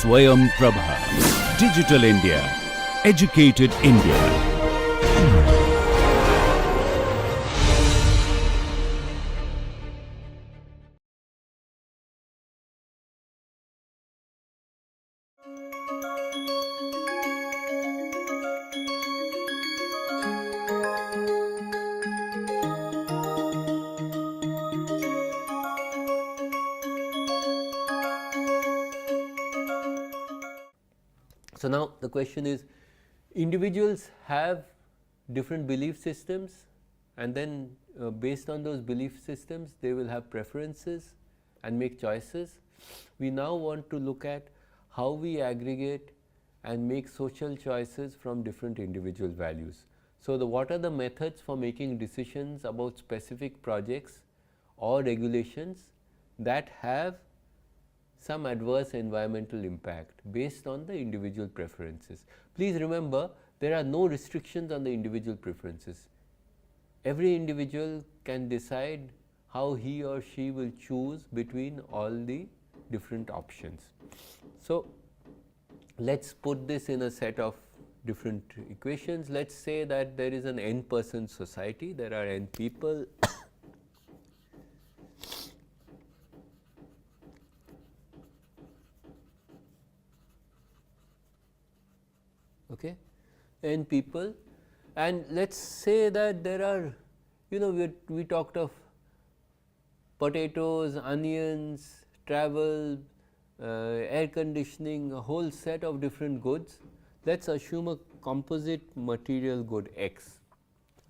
Swayam Prabha. Digital India. Educated India. So now the question is, individuals have different belief systems, and then based on those belief systems they will have preferences and make choices. We now want to look at how we aggregate and make social choices from different individual values. So what are the methods for making decisions about specific projects or regulations that have some adverse environmental impact based on the individual preferences. Please remember, there are no restrictions on the individual preferences. Every individual can decide how he or she will choose between all the different options. So let's put this in a set of different equations. Let's say that there is an n-person society, there are n people. Okay, n people, and let's say that there are, we talked of potatoes, onions, travel, air conditioning, a whole set of different goods. Let's assume a composite material good X.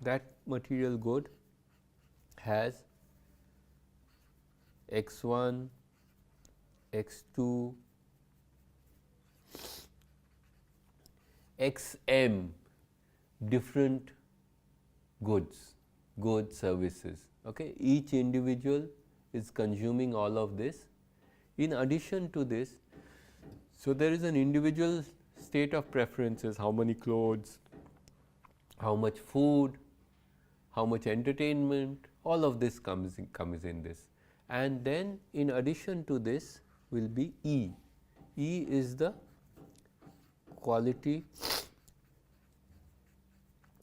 That material good has X1, X2, Xm different goods, services. Okay, each individual is consuming all of this. In addition to this, so there is an individual state of preferences: how many clothes, how much food, how much entertainment, all of this comes in this. And then in addition to this will be E. E is the quality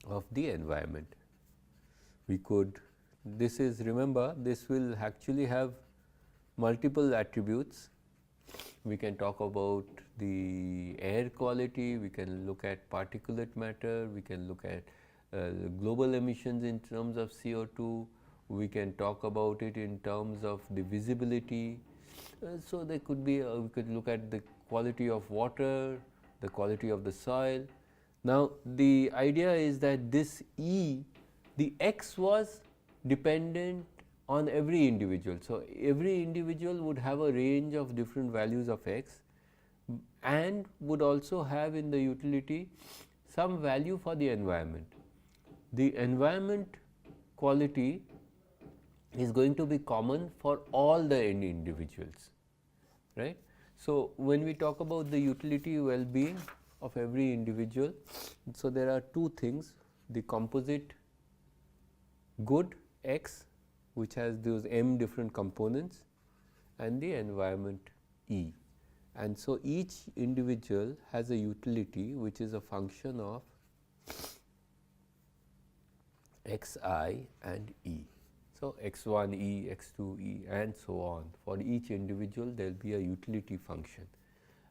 of the environment. We could, this is, remember, this will actually have multiple attributes. We can talk about the air quality, we can look at particulate matter, we can look at global emissions in terms of CO2, we can talk about it in terms of the visibility. So there could be, we could look at the quality of water, the quality of the soil. Now the idea is that this E, the X was dependent on every individual. So every individual would have a range of different values of X and would also have in the utility some value for the environment. The environment quality is going to be common for all the individuals, right. So when we talk about the utility well-being of every individual, so there are two things: the composite good X, which has those m different components, and the environment E. And so each individual has a utility which is a function of Xi and E. So X1 E, X2 E, and so on. For each individual there will be a utility function,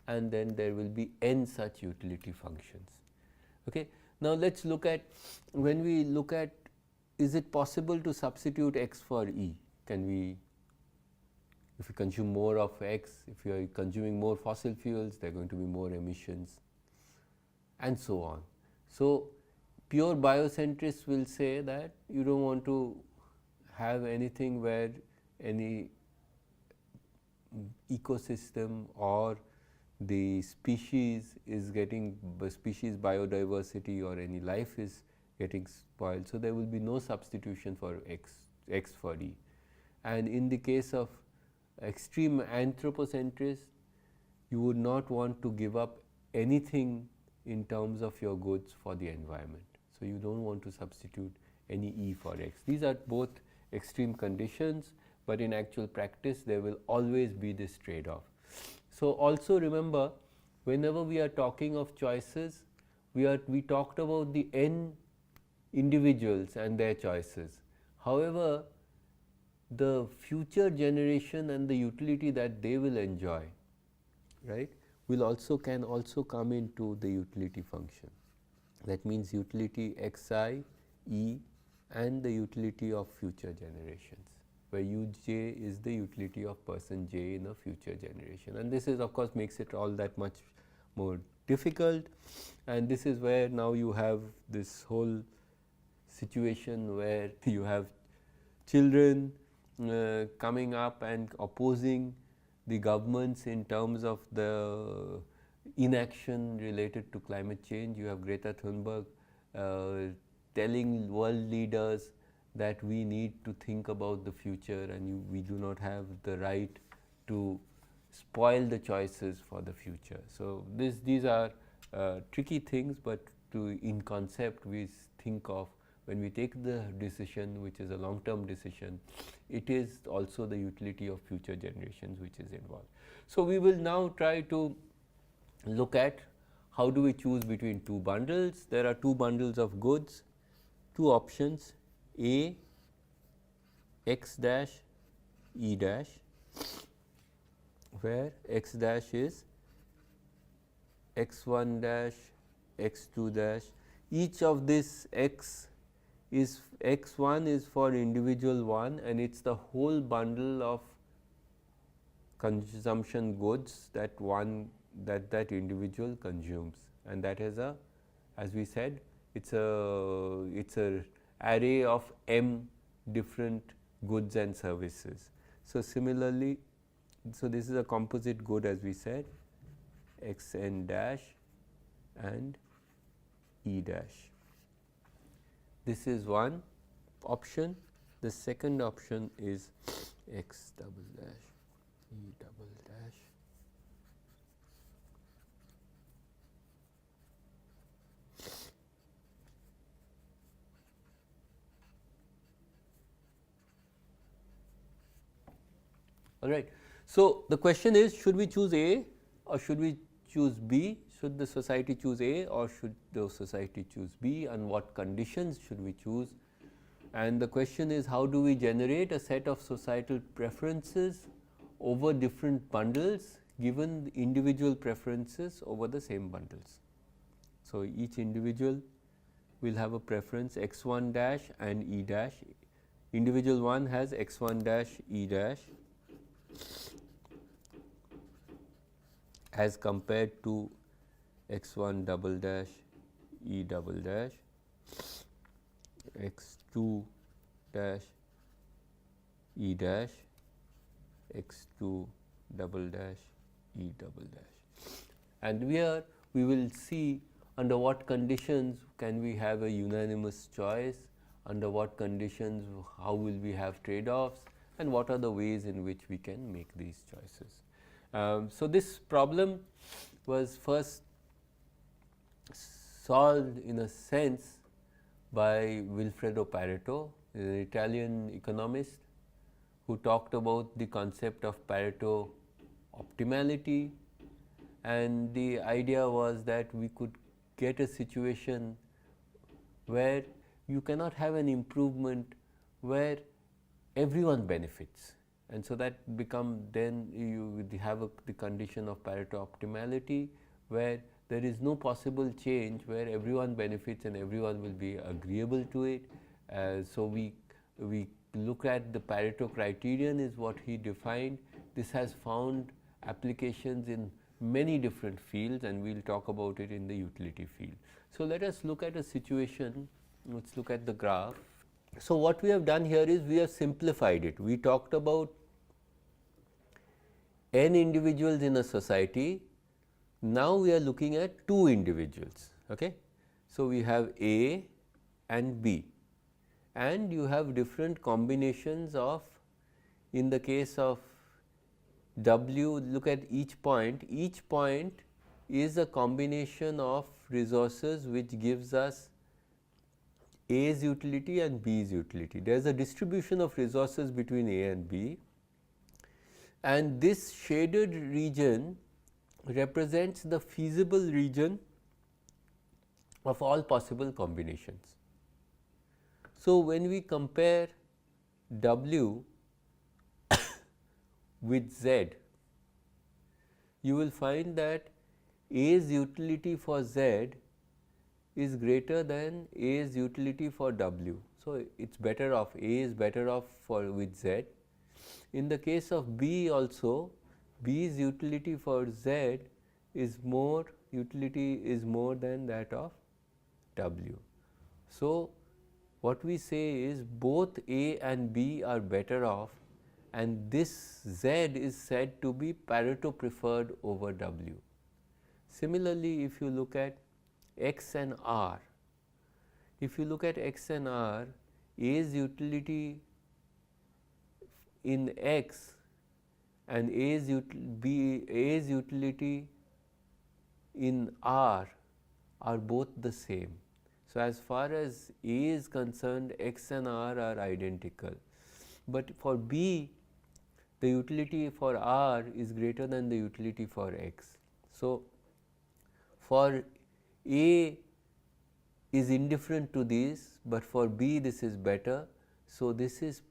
and then there will be n such utility functions. Okay. Now let's look at, when we look at, is it possible to substitute X for E? Can we, if you consume more of X, if you are consuming more fossil fuels, there are going to be more emissions, and so on. So pure biocentrists will say that you don't want to have anything where any ecosystem or the species is getting, species biodiversity or any life is getting spoiled. So there will be no substitution for X for E. And in the case of extreme anthropocentrists, you would not want to give up anything in terms of your goods for the environment. So you don't want to substitute any E for X. These are both extreme conditions, but in actual practice there will always be this trade-off. So also remember whenever we are talking of choices, we talked about the n individuals and their choices. However, the future generation and the utility that they will enjoy, right, can also come into the utility function. That means utility xi, e, and the utility of future generations, where uj is the utility of person j in a future generation. And this is, of course, makes it all that much more difficult, and this is where now you have this whole situation where you have children coming up and opposing the governments in terms of the inaction related to climate change. You have Greta Thunberg telling world leaders that we need to think about the future, and we do not have the right to spoil the choices for the future. So these are tricky things, but in concept we think of, when we take the decision, which is a long-term decision, it is also the utility of future generations which is involved. So we will now try to look at how do we choose between two bundles. There are two bundles of goods, two options, A, x dash, E dash, where x dash is x1 dash, x2 dash. Each of this x is, x1 is for individual 1, and it is the whole bundle of consumption goods that that individual consumes, and that is a, as we said, it's a array of m different goods and services. So similarly, so this is a composite good, as we said, xn dash and E dash. This is one option. The second option is x double dash, E double dash, all right. So the question is, should we choose A or should we choose B? Should the society choose A or should the society choose B, and what conditions should we choose? And the question is, how do we generate a set of societal preferences over different bundles given individual preferences over the same bundles? So each individual will have a preference x1 dash and E dash. Individual 1 has x1 dash, E dash, as compared to x1 double dash, E double dash, x2 dash, E dash, x2 double dash, E double dash. And here we will see under what conditions can we have a unanimous choice, under what conditions how will we have trade-offs, and what are the ways in which we can make these choices. So this problem was first solved in a sense by Vilfredo Pareto, an Italian economist, who talked about the concept of Pareto optimality, and the idea was that we could get a situation where you cannot have an improvement where everyone benefits, and so that become, then you have the condition of Pareto optimality, where there is no possible change where everyone benefits and everyone will be agreeable to it. So we look at the Pareto criterion is what he defined. This has found applications in many different fields, and we will talk about it in the utility field. So let us look at a situation. Let's look at the graph. So what we have done here is we have simplified it. We talked about n individuals in a society. Now we are looking at two individuals. Okay? So we have A and B, and you have different combinations of, in the case of W, look at each point. Each point is a combination of resources which gives us A's utility and B's utility. There is a distribution of resources between A and B, and this shaded region represents the feasible region of all possible combinations. So, when we compare W with Z, you will find that A's utility for Z is greater than A's utility for W. So, it is better off, A is better off for with Z. In the case of B also, B's utility for Z is more than that of W. So, what we say is both A and B are better off, and this Z is said to be Pareto preferred over W. Similarly, if you look at X and R, if you look at X and R, A's utility in X and A's utility in R are both the same. So, as far as A is concerned, X and R are identical, but for B the utility for R is greater than the utility for X. So, for A is indifferent to this, but for B this is better. So, this is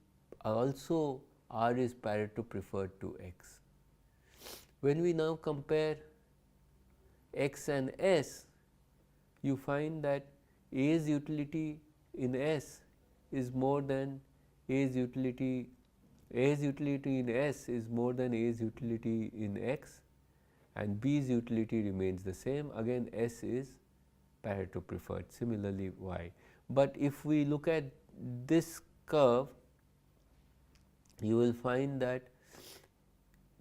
also R is Pareto preferred to X. When we now compare X and S, you find that A's utility in S is more than A's utility in S is more than A's utility in X, and B's utility remains the same. Again, S is Pareto preferred, similarly Y. But if we look at this curve, you will find that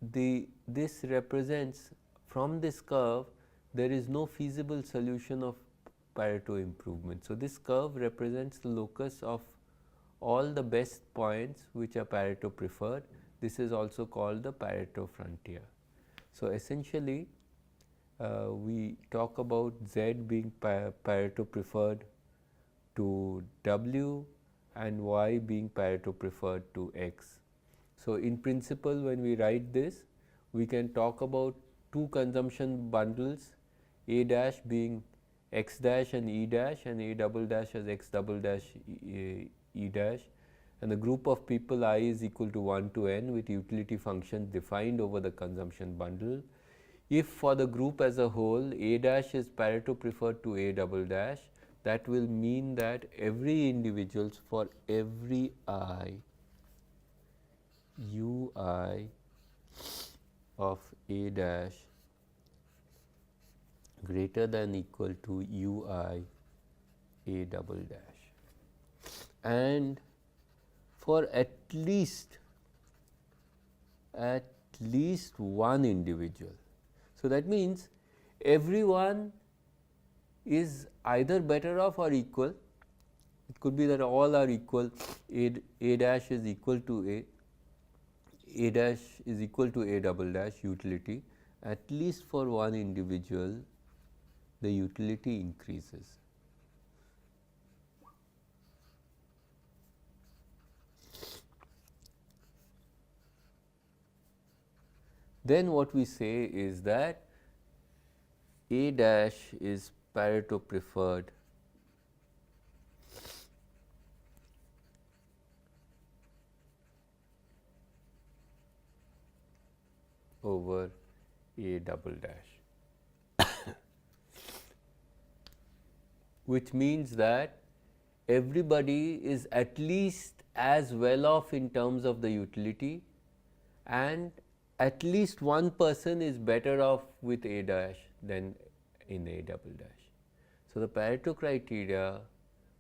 this represents, from this curve there is no feasible solution of Pareto improvement. So, this curve represents the locus of all the best points which are Pareto preferred. This is also called the Pareto frontier. So, essentially we talk about Z being Pareto preferred to W and Y being Pareto preferred to X. So, in principle, when we write this, we can talk about two consumption bundles, A dash being X dash and E dash, and A double dash as X double dash E dash, and the group of people I is equal to 1 to n with utility functions defined over the consumption bundle. If for the group as a whole A dash is Pareto preferred to A double dash, that will mean that every individuals for every I, Ui of A dash greater than equal to Ui A double dash, and for at least one individual. So, that means everyone is either better off or equal. It could be that all are equal, A dash is equal to A dash is equal to A double dash utility. At least for one individual the utility increases. Then what we say is that A dash is Pareto preferred over A double dash, which means that everybody is at least as well off in terms of the utility, and at least one person is better off with A dash than in A double dash. So, the Pareto criteria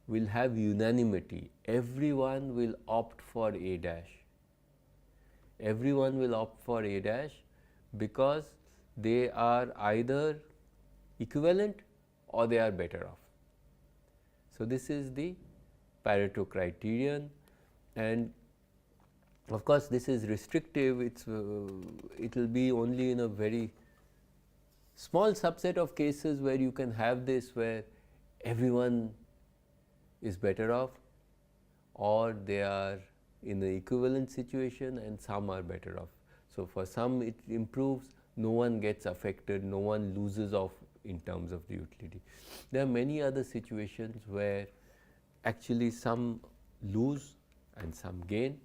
will have unanimity. Everyone will opt for A dash. Everyone will opt for A dash because they are either equivalent or they are better off. So, this is the Pareto criterion, and of course, this is restrictive. It will be only in a very small subset of cases where you can have this, where everyone is better off or they are in the equivalent situation and some are better off. So, for some it improves, no one gets affected, no one loses off in terms of the utility. There are many other situations where actually some lose and some gain,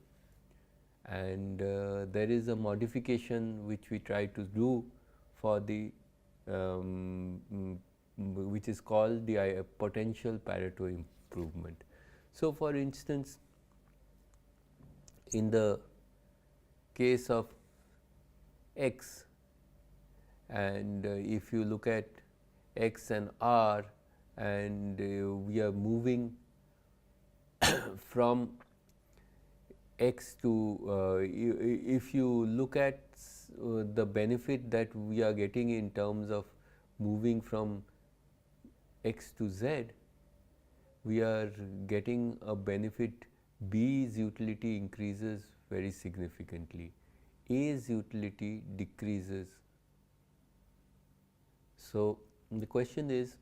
and there is a modification which we try to do for the which is called the potential Pareto improvement. So, for instance, in the case of x, and if you look at x and r, and we are moving from x to if you look at the benefit that we are getting in terms of moving from x to z, we are getting a benefit. B's utility increases very significantly, A's utility decreases. So, the question is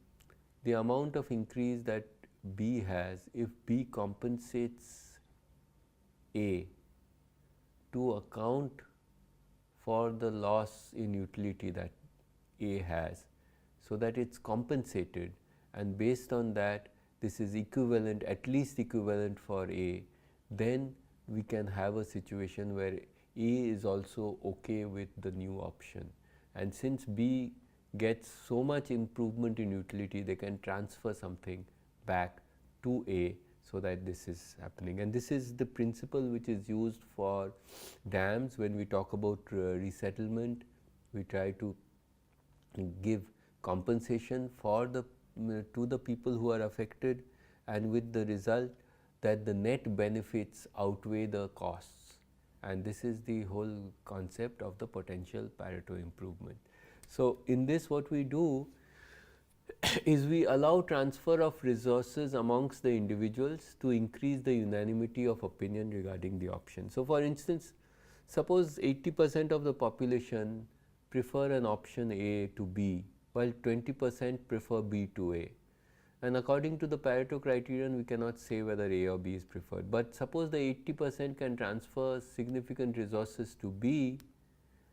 the amount of increase that B has, if B compensates A to account for the loss in utility that A has, so that it is compensated, and based on that this is equivalent, at least equivalent for A, then we can have a situation where A is also okay with the new option. And since B gets so much improvement in utility, they can transfer something back to A, so that this is happening. And this is the principle which is used for dams. When we talk about resettlement, we try to give compensation for the to the people who are affected, and with the result that the net benefits outweigh the costs, and this is the whole concept of the potential Pareto improvement. So, in this what we do is we allow transfer of resources amongst the individuals to increase the unanimity of opinion regarding the option. So, for instance, suppose 80% of the population prefer an option A to B, while 20% prefer B to A. And according to the Pareto criterion, we cannot say whether A or B is preferred. But suppose the 80% can transfer significant resources to B,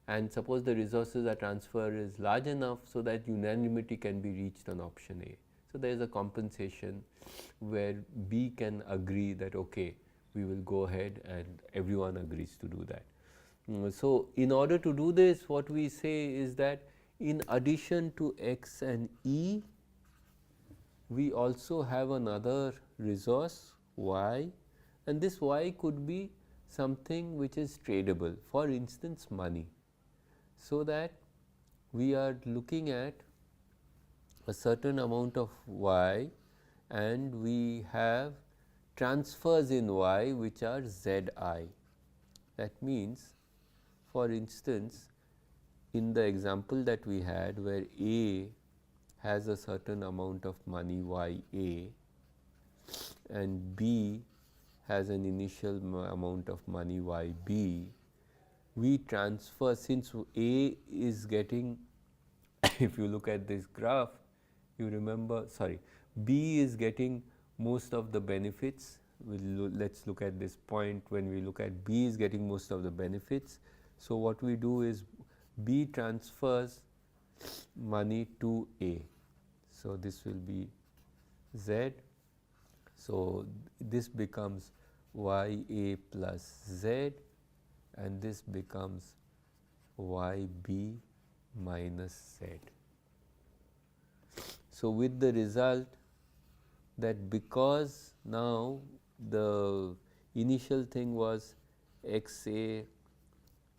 and suppose the resources are transfer is large enough so that unanimity can be reached on option A. So, there is a compensation where B can agree that okay, we will go ahead, and everyone agrees to do that. So, in order to do this, what we say is that in addition to X and E, we also have another resource Y, and this Y could be something which is tradable, for instance money. So that we are looking at a certain amount of Y, and we have transfers in Y which are Zi. That means, for instance, in the example that we had where A has a certain amount of money YA and B has an initial amount of money YB, we transfer, since A is getting if you look at this graph, you remember, sorry, B is getting most of the benefits. Let's look at this point when we look at B is getting most of the benefits. So, what we do is B transfers money to A. So, this will be Z. So, this becomes YA plus Z, and this becomes YB minus Z. So, with the result that because now the initial thing was XA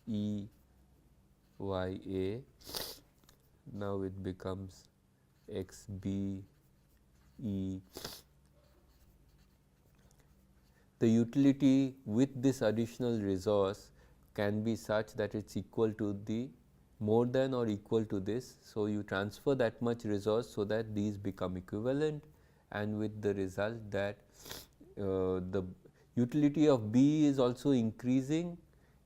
E YA, now it becomes XB E. The utility with this additional resource can be such that it is equal to the more than or equal to this. So, you transfer that much resource so that these become equivalent, and with the result that the utility of B is also increasing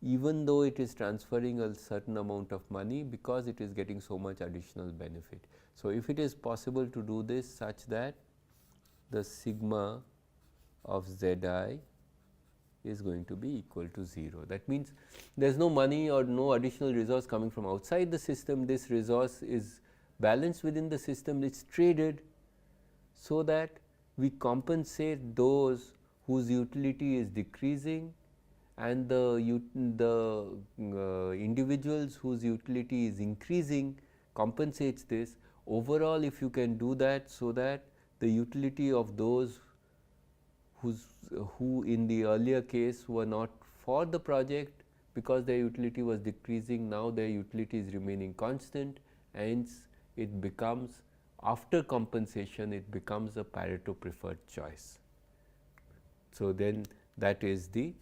even though it is transferring a certain amount of money, because it is getting so much additional benefit. So, if it is possible to do this such that the sigma of Zi is going to be equal to 0. That means, there is no money or no additional resource coming from outside the system. This resource is balanced within the system, it is traded, so that we compensate those whose utility is decreasing, and the individuals whose utility is increasing compensates this. Overall, if you can do that, so that the utility of those who in the earlier case were not for the project, because their utility was decreasing, now their utility is remaining constant, hence it becomes, after compensation, it becomes a Pareto preferred choice. So, then that is the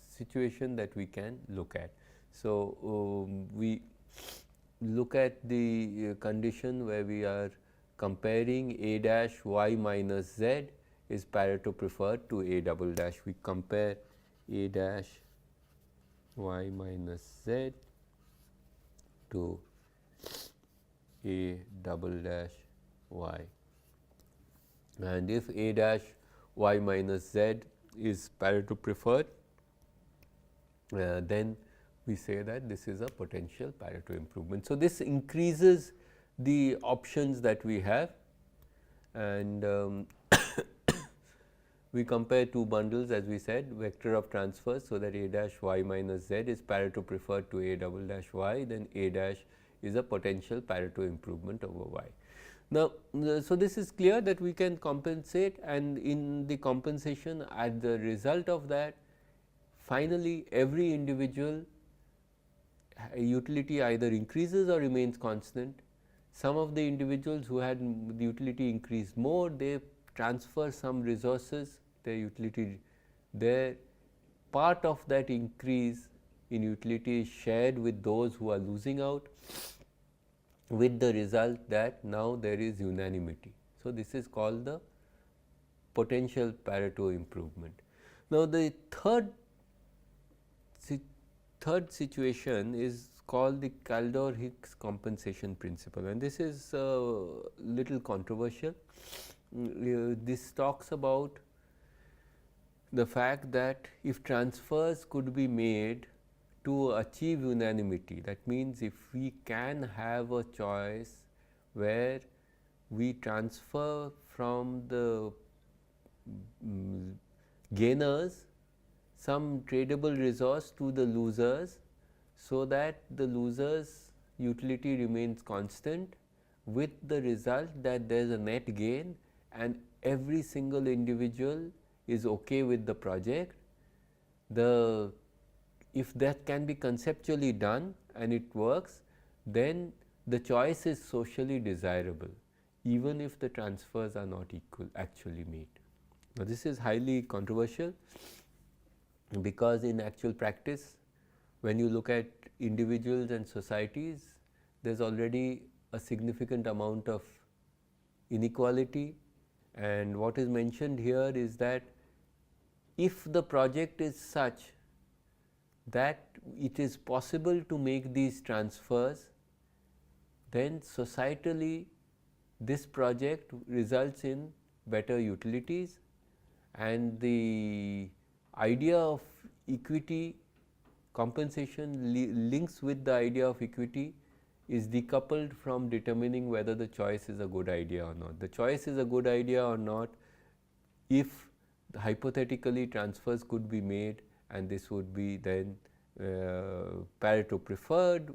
situation that we can look at. So, we look at the condition where we are comparing A dash y minus z is Pareto preferred to A double dash. We compare A dash y minus z to A double dash y, and if A dash y minus z is Pareto preferred, then we say that this is a potential Pareto improvement. So, this increases the options that we have, and we compare two bundles, as we said, vector of transfers, so that A dash y minus z is Pareto preferred to A double dash y, then A dash is a potential Pareto improvement over y. Now, so this is clear that we can compensate, and in the compensation, as the result of that, finally every individual utility either increases or remains constant. Some of the individuals who had the utility increased more, they transfer some resources, their utility there, part of that increase in utility is shared with those who are losing out, with the result that now there is unanimity. So, this is called the potential Pareto improvement. Now, the third situation is called the Kaldor-Hicks compensation principle, and this is little controversial. This talks about the fact that if transfers could be made to achieve unanimity, that means if we can have a choice where we transfer from the gainers some tradable resource to the losers, so that the losers utility remains constant, with the result that there is a net gain and every single individual is okay with the project. If that can be conceptually done and it works, then the choice is socially desirable, even if the transfers are not actually made. Now, this is highly controversial, because in actual practice, when you look at individuals and societies, there is already a significant amount of inequality, and what is mentioned here is that if the project is such that it is possible to make these transfers, then societally this project results in better utilities, and the idea of equity compensation links with the idea of equity is decoupled from determining whether the choice is a good idea or not. The choice is a good idea or not if hypothetically transfers could be made, and this would be then Pareto preferred,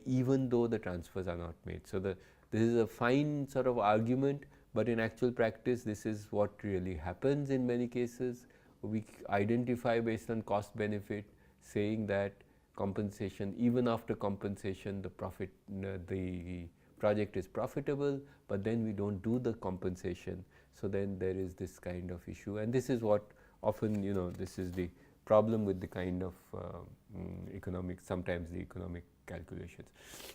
even though the transfers are not made. So, this is a fine sort of argument, but in actual practice this is what really happens in many cases. We identify based on cost benefit, saying that compensation, even after compensation, the project is profitable, but then we do not do the compensation. So, then there is this kind of issue, and this is what often, this is the problem with the kind of economic, sometimes the economic calculations.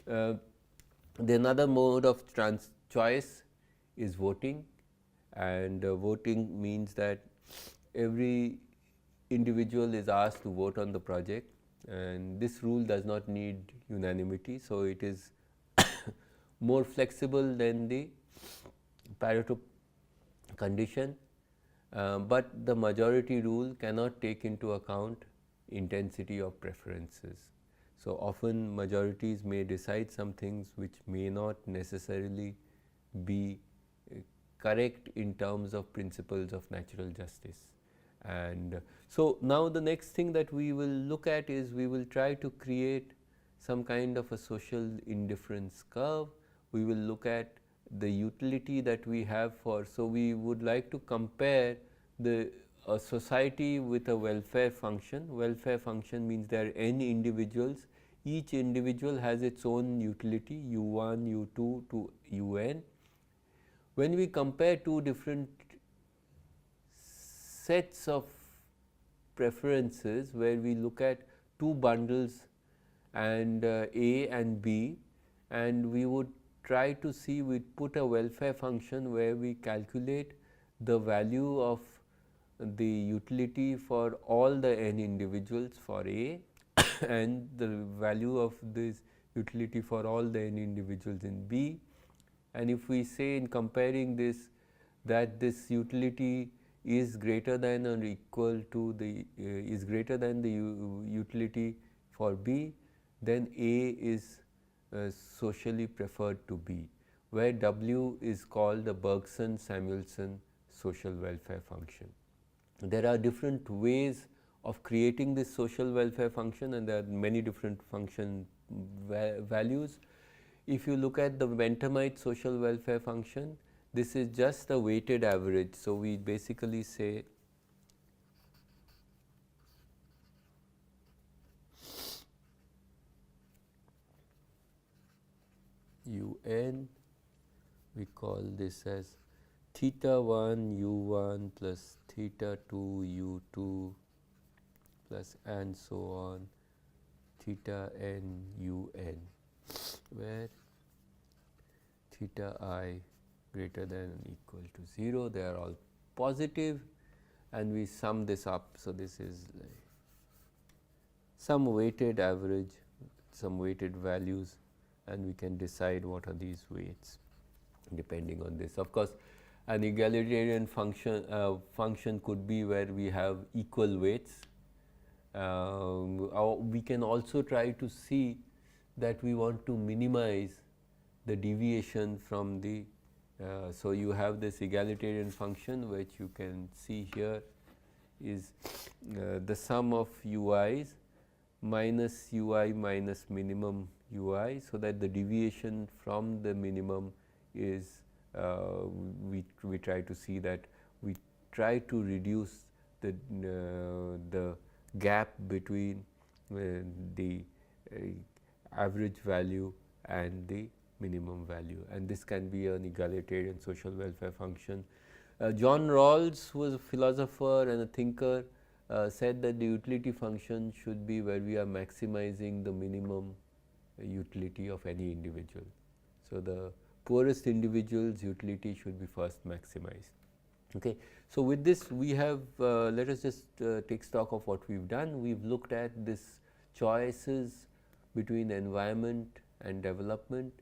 The another mode of choice is voting, and voting means that every individual is asked to vote on the project, and this rule does not need unanimity. So, it is more flexible than the Pareto condition, but the majority rule cannot take into account intensity of preferences. So often majorities may decide some things which may not necessarily be correct in terms of principles of natural justice. And so now the next thing that we will look at is we will try to create some kind of a social indifference curve. We will look at the utility that we have for, so we would like to compare a society with a welfare function. Welfare function means there are n individuals, each individual has its own utility u1, u2 to un. When we compare two different sets of preferences where we look at two bundles and A and B, and we would try to see, we put a welfare function where we calculate the value of the utility for all the n individuals for A and the value of this utility for all the n individuals in B. And if we say in comparing this that this utility is greater than or equal to the is greater than the utility for B, then A is socially preferred to B, where W is called the Bergson-Samuelson social welfare function. There are different ways of creating this social welfare function, and there are many different function values. If you look at the Bentham social welfare function, this is just a weighted average. So we basically say UN, we call this as theta 1 u1 plus theta 2 u2 plus and so on theta n un, where theta I greater than or equal to 0, they are all positive, and we sum this up. So this is like some weighted average, some weighted values, and we can decide what are these weights depending on this. Of course, an egalitarian function could be where we have equal weights. We can also try to see that we want to minimize the deviation from the so you have this egalitarian function, which you can see here is the sum of ui's minus ui minus minimum ui, so that the deviation from the minimum is we try to see that we try to reduce the gap between the average value and the minimum value, and this can be an egalitarian social welfare function. John Rawls, who was a philosopher and a thinker, said that the utility function should be where we are maximizing the minimum utility of any individual. So the poorest individual's utility should be first maximized. Okay. So with this we have let us just take stock of what we've done. We've looked at this choices between environment and development.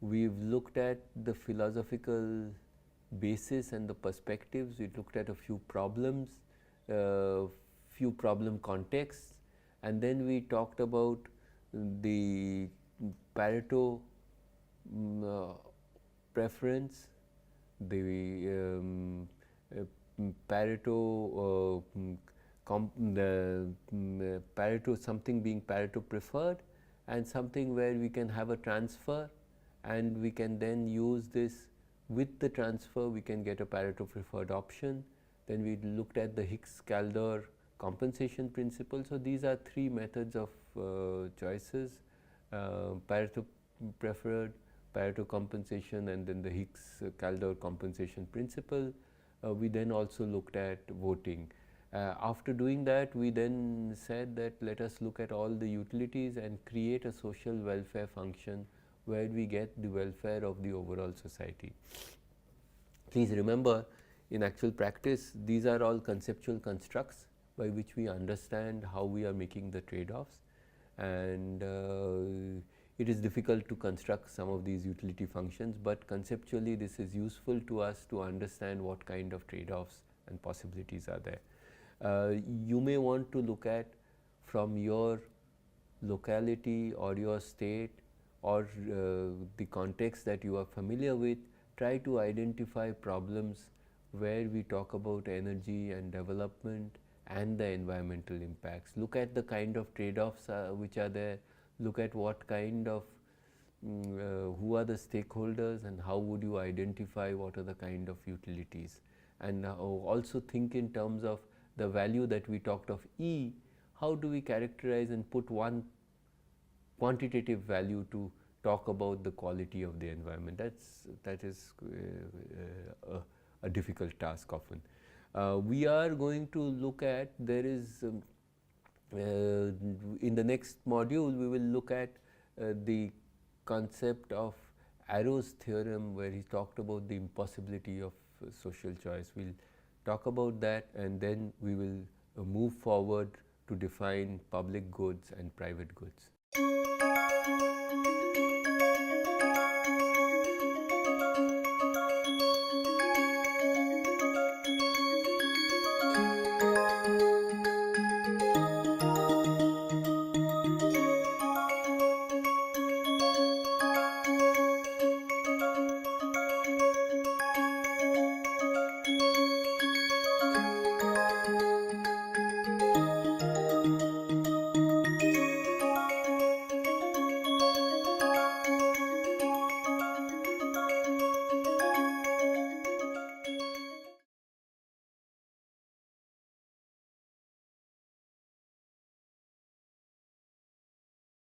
We've looked at the philosophical basis and the perspectives. We looked at a few problems, few problem contexts, and then we talked about the Pareto preference, the Pareto Pareto, something being Pareto preferred, and something where we can have a transfer, and we can then use this with the transfer, we can get a Pareto preferred option. Then we looked at the Hicks-Kaldor compensation principle. So these are three methods of choices: Pareto preferred, Pareto compensation, and then the Hicks-Kaldor compensation principle. We then also looked at voting. After doing that, we then said that let us look at all the utilities and create a social welfare function where we get the welfare of the overall society. Please remember, in actual practice, these are all conceptual constructs by which we understand how we are making the trade-offs, and it is difficult to construct some of these utility functions, but conceptually this is useful to us to understand what kind of trade-offs and possibilities are there. You may want to look at from your locality or your state or the context that you are familiar with, try to identify problems where we talk about energy and development and the environmental impacts. Look at the kind of trade-offs which are there, look at what kind of who are the stakeholders and how would you identify what are the kind of utilities, and also think in terms of the value that we talked of E, how do we characterize and put one quantitative value to talk about the quality of the environment. That is a difficult task often. We are going to look at, there is in the next module we will look at the concept of Arrow's theorem, where he talked about the impossibility of social choice. We will talk about that, and then we will move forward to define public goods and private goods.